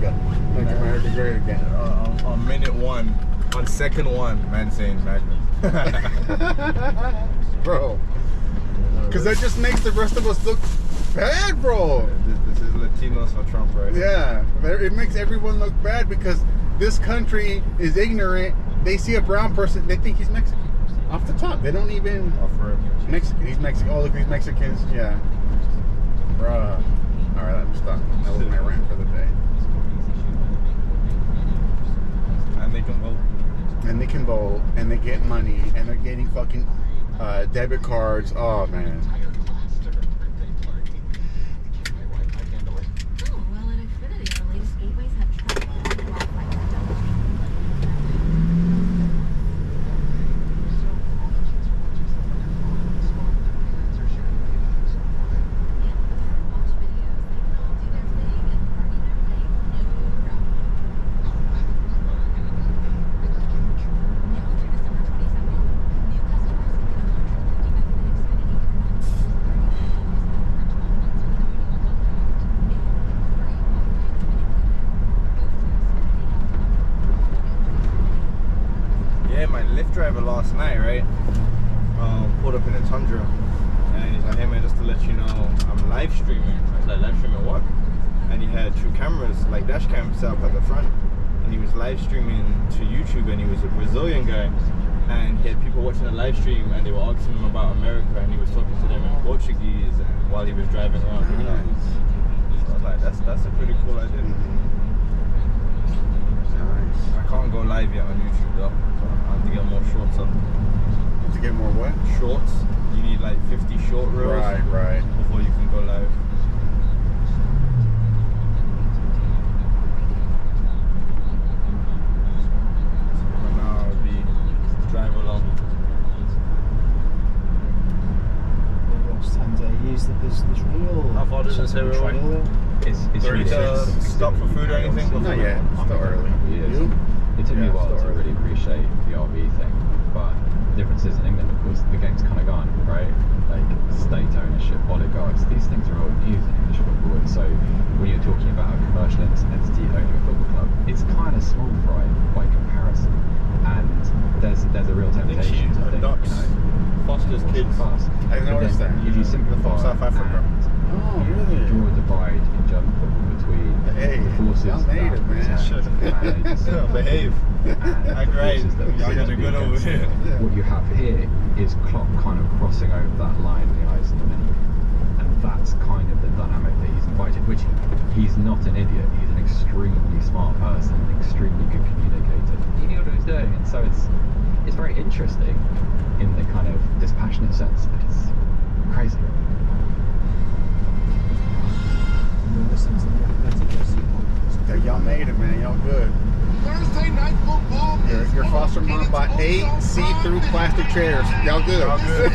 MAGA. Make America great again. On minute one, on second one, man saying MAGA. Bro. Because that just makes the rest of us look bad, bro. This is Latinos for Trump, right? Yeah. It makes everyone look bad because this country is ignorant. They see a brown person, they think he's Mexican. Off the top. They don't even... Mexican. He's Mexican. Oh, look, these Mexicans. Yeah. Bruh. Alright, I'm stopped. That was my rant for the day. And they can vote. And they can vote, and they get money, and they're getting fucking debit cards. Oh, man. Driver last night, right? Pulled up in a Tundra, and he's like, "Hey man, just to let you know, I'm live streaming." I was like, "Live streaming what?" And he had two cameras, like dash cams, set up at the front, and he was live streaming to YouTube. And he was a Brazilian guy, and he had people watching the live stream, and they were asking him about America, and he was talking to them in Portuguese, and while he was driving around. So I was like, "That's a pretty cool idea." I can't go live yet on YouTube though, so I have to get more shorts up. To get more what? Shorts. You need like 50 short reels. Right. Before you can go live. So now I'll be drive along. And use this reel. How far does it say we're on? It's Ready to stop for food or anything? Not yet. It's still early. You? It took me a while to really appreciate the RV thing, but the difference is in England, of course, the game's kind of gone, right? Like state ownership, oligarchs, these things are old news in English football. And so when you're talking about a commercial entity owning a football club, it's kind of small fry by comparison. And there's a real temptation to think, Foster's kids. Fast. I noticed that. If you simplify South Africa. you draw a divide in German football between the forces y'all made it, man. Behave. Great. Y'all got a good over here. What you have here is Klopp kind of crossing over that line in the eyes of the many. And that's kind of the dynamic that he's invited, which he's not an idiot. He's an extremely smart person, an extremely good communicator. He knew what he was doing, and so it's very interesting in the kind of dispassionate sense, but it's crazy. Y'all made it, man. Y'all good. Thursday night football. Your foster mom bought 8 see-through plastic chairs. Y'all good. Y'all good.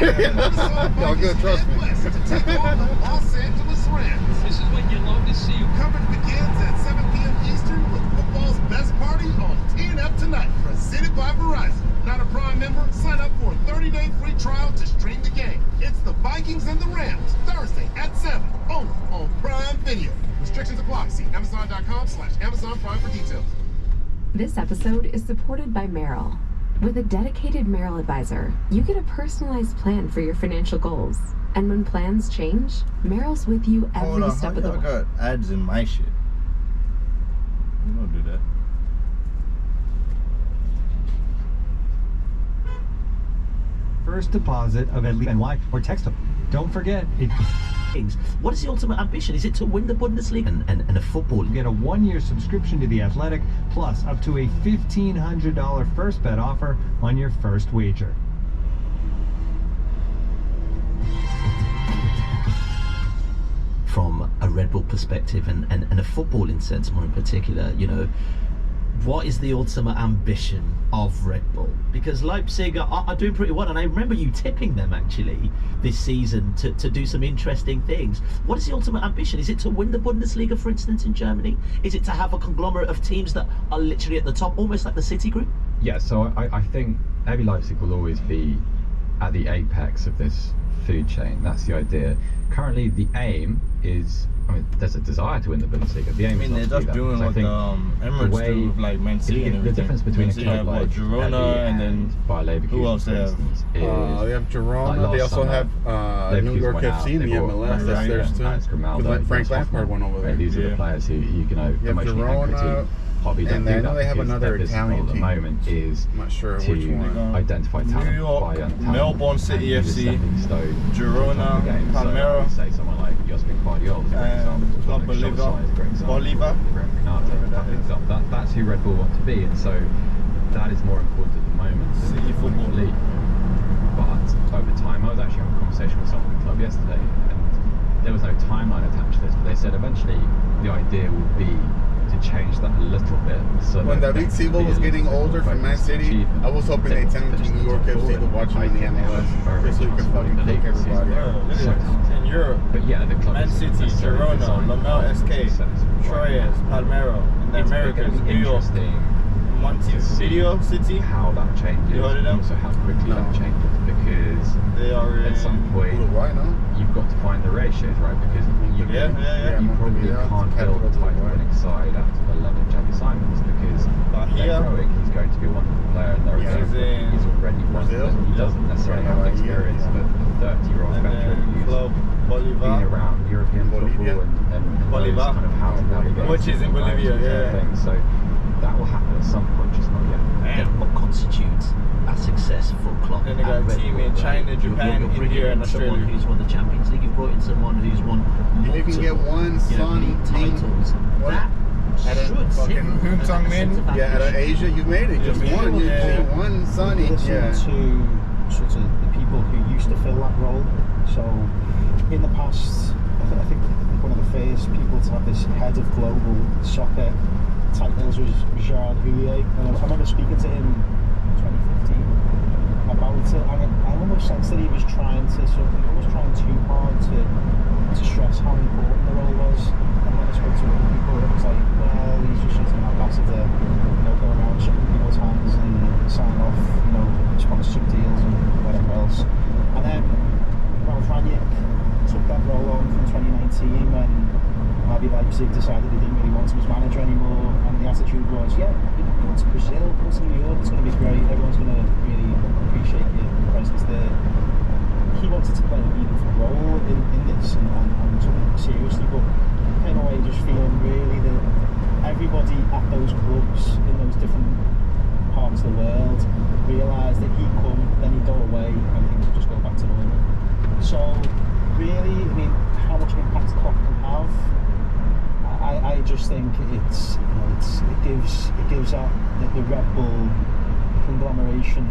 Y'all good, trust me. Los Angeles Rams. This is what you love to see. Coverage begins at 7 p.m. Eastern with football's best party on TNF tonight. Presented by Verizon. Not a Prime member? Sign up for a 30-day free trial to stream the game. It's the Vikings and the Rams. Thursday at 7. Only on Prime Video. Restrictions apply. See Amazon.com/Amazon Prime for details. This episode is supported by Merrill. With a dedicated Merrill advisor, you get a personalized plan for your financial goals. And when plans change, Merrill's with you every step of the way. I got ads in my shit. You don't do that. First deposit of at least NY or text them. Don't forget it. What is the ultimate ambition? Is it to win the Bundesliga and a football? Get a 1-year subscription to The Athletic, plus up to a $1,500 first bet offer on your first wager. From a Red Bull perspective and a footballing sense more in particular, what is the ultimate ambition of Red Bull? Because Leipzig are doing pretty well, and I remember you tipping them actually this season to do some interesting things. What is the ultimate ambition? Is it to win the Bundesliga, for instance, in Germany? Is it to have a conglomerate of teams that are literally at the top, almost like the City Group? Yeah, so I think RB Leipzig will always be at the apex of this food chain. That's the idea. Currently, the aim is, I mean, there's a desire to win the Bundesliga. The aim I mean, is they're not to just do that. doing 'Cause I what think Emirates the way do with like Man City and the everything. difference between a Man City club have, like Girona Eddie and then Bayer Leverkusen, who else for they have? instance, is They have Girona. like last They also summer, have New Leverkusen York went out, FC in they the bought MLS. That's Maradona, theirs too. Alex Grimaldo, Because Frank Jens Lampard Hoffmann. went over there. These are the Yeah. players who you know You have emotionally Girona, anchor to. Hobby don't and do I know that they have because another their business Italian model at the team. moment is I'm not sure which to one. identify talent, New York, buy young talent, Melbourne City and use a FC, stepping stone to Girona, the top of the game. Palmeiras, So, say someone like Josip Guardiola is a great example. Club Like Solskjaer is a great example. Bolivar. Renate, Whatever that is. that's who Red Bull want to be, and so that is more important at the moment than City the football league. But over time, I was actually having a conversation with someone at the club yesterday, and there was no timeline attached to this, but they said eventually the idea will be to change that a little bit. So When that David definitely Silva was a getting little older bit from Man focused City, achievement. I was hoping They they'd want send him finish to New the York top FC to four, watch him and in the I think they MLS, have a very just so he chance can of fucking winning the cook league this everybody. season. Yeah, look So at talented. this. In Europe, But yeah, the club Man isn't City, necessarily Girona, designed Lamel by SK, the sense of right. Troyes, Palmeiras, in the It's Americas, going to be New York, interesting Montevideo City. how that changes, You heard of and them? also how quickly No. that changes, because They are in at some point Uruguay, no? you've got to find the ratios, right? Because you, Yeah, yeah, yeah. you probably Montevideo, can't capital build a of Uruguay. title-winning side out of 11 Xavi Simons, because Bahia. they're growing. He's going to be a wonderful player, and they're Yeah. He's he's already won. Brazil? He doesn't necessarily Yeah, have the Bahia, experience yeah. of a 30-year-old and veteran then who's Club been Bolivar. around European Bolivia? football and knows Bolivar. kind of how to navigate Which is in different Bolivia, players and yeah. things. So that will happen at some point, just not yet. Damn. What constitutes a successful club? Then they got at a Red team Bull, in right? China, You're- Japan, you're bringing India, in and someone Australia. who's won the Champions League. You've brought in someone who's won If you can get one league titles. What? That At a should sit fucking Hoon as a Tong Min? centre back. Yeah, out of Asia, you made it. Just Yeah, one. You yeah. put one son each. Listen Yeah. to sort of the people who used to fill that role. So in the past, I think one of the first people to have this head of global soccer titles was Jean Houllier, and I remember speaking to him in 2015 about it, and I almost sensed that he was trying to almost trying too hard to stress how important the role was. And when I spoke to other people, it was like, well, he's just an ambassador, go around shaking people's hands and sign off, sponsorship deals and whatever else. And then Ralf Rangnick took that role on from 2019 when RB Leipzig decided he didn't really want him as manager anymore, and the attitude was, yeah, go to Brazil, go to New York, it's going to be great, everyone's going to really appreciate your presence there. He wanted to play a meaningful role in this and took it seriously, but came away just feeling really that everybody at those clubs in those different parts of the world realised that he'd come, then he'd go away, and things would just go back to normal. So really, I mean, how much impact Klopp can have, I just think it gives out the Red Bull conglomeration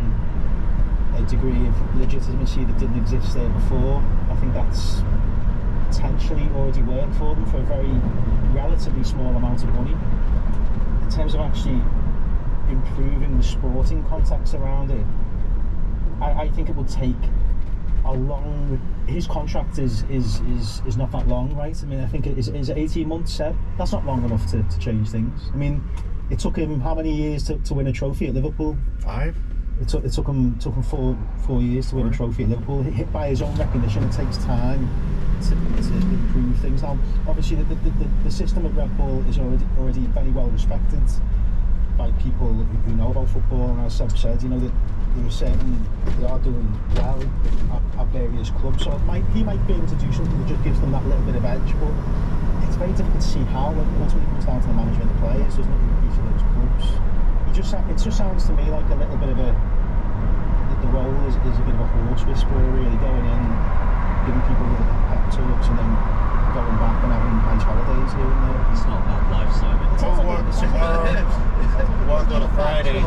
a degree of legitimacy that didn't exist there before. I think that's potentially already worked for them for a very relatively small amount of money. In terms of actually improving the sporting context around it, I think it will take a long. His contract is not that long, right? I mean, I think it is 18 months set. That's not long enough to change things. I mean, it took him how many years to win a trophy at Liverpool? 5. It took him 4 years to win a trophy at Liverpool. Hit by his own recognition, it takes time to improve things. Now, obviously, the system at Red Bull is already very well respected by people who know about football, and as Seb said, that they are doing well at various clubs. So he might be able to do something that just gives them that little bit of edge, but it's very difficult to see how when ultimately comes down to the management of the players. There's nothing each of those clubs. It just sounds to me like a little bit of the role is a bit of a horse whisperer, really, going in, giving people little pep talks and then going back and having nice holidays here and there. It's not about life, Simon. Work on a Friday.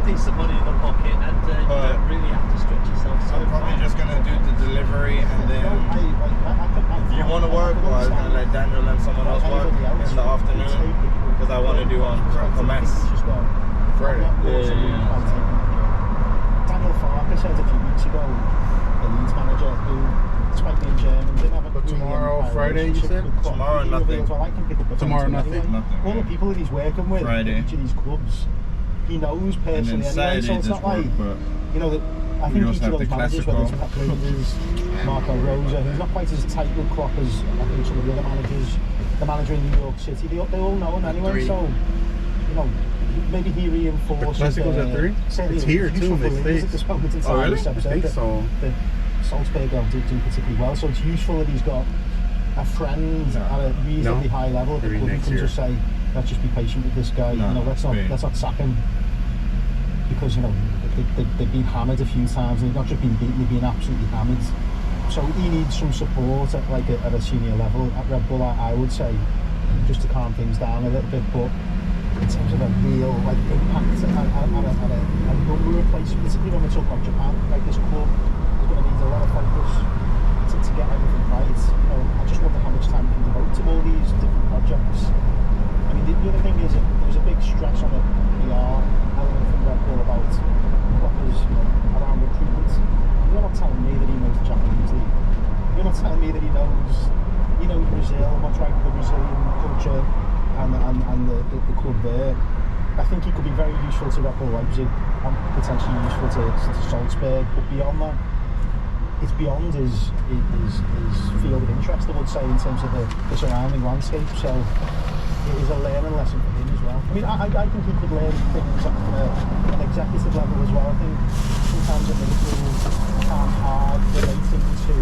Decent money in the pocket, and you don't really have to stretch yourself so I'm probably far. just gonna do the delivery, and then if you want to work, well, I was gonna let Daniel and someone else work in the afternoon, because I want to do a mess. Friday. Daniel Farker said a few weeks ago, the Leeds manager, who, despite being German, didn't have a But really tomorrow, empire Friday, you relationship said? with Klopp. Tomorrow, He nothing. reveals, well, I can pick up the phone Tomorrow, to him nothing? anyway. Nothing, All the yeah. people that he's working with Friday. at each of these clubs, he knows And personally then anyway. So Saturday it's just not like, work, but you know, I we think also each of have those the managers, whether it's classical. Pat Rangers, Marco Rosa, who's not quite as tight with Klopp as I think some of the other managers, the manager in New York City, they all know him anyway. three. So, you know, maybe he The reinforces. Classicals at 3? Certainly It's here useful too in for the Leeds States. at this moment in time. Oh, really? This I episode think that- so. that Salzburg are doing particularly well. So it's useful that he's got a friend at a reasonably No. high level. Maybe That next can year. just say, let's just be patient with this guy. No, you know, let's wait. not sack him, because you know they've been hammered a few times. And they've not just been beaten; they've been absolutely hammered. So he needs some support at at a senior level at Red Bull, I would say, just to calm things down a little bit. But in terms of a real impact at a number of places, particularly when we're talking about Japan, this club is going to need a lot of focus to get everything right. You know, I just wonder how much time we can devote to all these different projects. I mean, the other thing is that there was a big stress on the PR element from Red Bull about Kloppers, around recruitment. You're not telling me that he knows the Japanese league. You're not telling me that he knows Brazil, what's right with the Brazilian culture and the club there. I think he could be very useful to Red Bull Leipzig and potentially useful to Salzburg, but beyond that, it's beyond his field of interest, I would say, in terms of the surrounding landscape. So it is a learning lesson for him as well. I mean, I think he could learn things at an executive level as well. I think sometimes at Liverpool it's hard relating to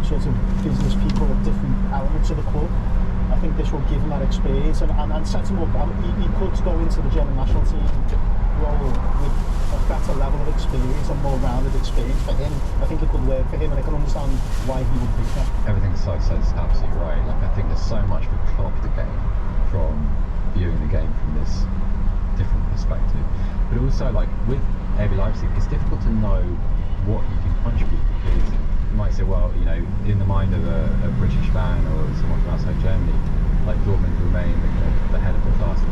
sort of business people at different elements of the club. I think this will give him that experience and set him up. He could go into the German national team role with a better level of experience and more rounded experience for him. I think it could work for him, and I can understand why he would pick that. Everything Si says is absolutely right. Like, I think there's so much for Klopp to gain from viewing the game from this different perspective. But also, like, with RB Leipzig, it's difficult to know what you can contribute, because you might say, well, you know, in the mind of a British fan or someone from outside Germany, like, Dortmund remain the head of the class in